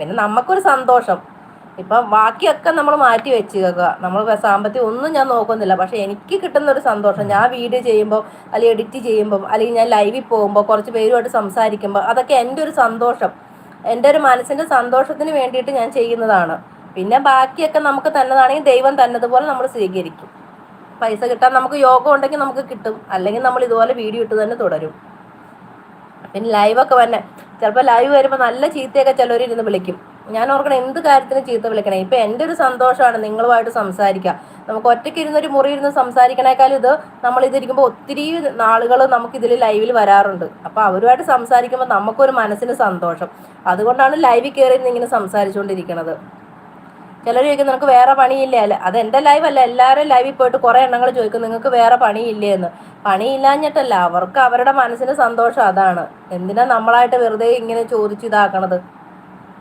പിന്നെ നമുക്കൊരു സന്തോഷം. ഇപ്പം ബാക്കിയൊക്കെ നമ്മൾ മാറ്റി വെച്ചേക്കുക, നമ്മൾ സാമ്പത്തികം ഒന്നും ഞാൻ നോക്കുന്നില്ല. പക്ഷെ എനിക്ക് കിട്ടുന്ന ഒരു സന്തോഷം, ഞാൻ വീഡിയോ ചെയ്യുമ്പോൾ അല്ലെങ്കിൽ എഡിറ്റ് ചെയ്യുമ്പോൾ അല്ലെങ്കിൽ ഞാൻ ലൈവിൽ പോകുമ്പോൾ കുറച്ച് പേരുമായിട്ട് സംസാരിക്കുമ്പോൾ അതൊക്കെ എൻ്റെ ഒരു സന്തോഷം, എൻ്റെ ഒരു മനസ്സിൻ്റെ സന്തോഷത്തിന് വേണ്ടിയിട്ട് ഞാൻ ചെയ്യുന്നതാണ്. പിന്നെ ബാക്കിയൊക്കെ നമുക്ക് തന്നതാണെങ്കിൽ ദൈവം തന്നതുപോലെ നമ്മൾ സ്വീകരിക്കും. പൈസ കിട്ടാൻ നമുക്ക് യോഗം ഉണ്ടെങ്കിൽ നമുക്ക് കിട്ടും, അല്ലെങ്കിൽ നമ്മൾ ഇതുപോലെ വീഡിയോ ഇട്ട് തന്നെ തുടരും. പിന്നെ ലൈവൊക്കെ തന്നെ ചിലപ്പോൾ ലൈവ് വരുമ്പോൾ നല്ല ചീത്തയൊക്കെ ചിലവരിരുന്ന് വിളിക്കും. ഞാൻ ഓർക്കണം എന്ത് കാര്യത്തിന് ചീത്ത വിളിക്കണേ. ഇപ്പം എൻ്റെ ഒരു സന്തോഷമാണ് നിങ്ങളുമായിട്ട് സംസാരിക്കുക. നമുക്ക് ഒറ്റയ്ക്ക് ഇരുന്നൊരു മുറി ഇരുന്ന് സംസാരിക്കണേക്കാളും ഇത് നമ്മളിതിരിക്കുമ്പോൾ ഒത്തിരി നാളുകൾ നമുക്കിതിൽ ലൈവിൽ വരാറുണ്ട്. അപ്പോൾ അവരുമായിട്ട് സംസാരിക്കുമ്പോൾ നമുക്കൊരു മനസ്സിന് സന്തോഷം. അതുകൊണ്ടാണ് ലൈവിൽ കയറി ഇങ്ങനെ സംസാരിച്ചുകൊണ്ടിരിക്കുന്നത്. ചിലർ ചോദിക്കും നിനക്ക് വേറെ പണിയില്ലേ അല്ല, അത് എൻ്റെ ലൈവ് അല്ല, എല്ലാവരും ലൈവിൽ പോയിട്ട് കുറേ എണ്ണങ്ങൾ ചോദിക്കും നിങ്ങൾക്ക് വേറെ പണിയില്ലേ എന്ന്. പണിയില്ലാഞ്ഞിട്ടല്ല, അവർക്ക് അവരുടെ മനസ്സിന് സന്തോഷം അതാണ്. എന്തിനാ നമ്മളായിട്ട് വെറുതെ ഇങ്ങനെ ചോദിച്ചിതാക്കണത്?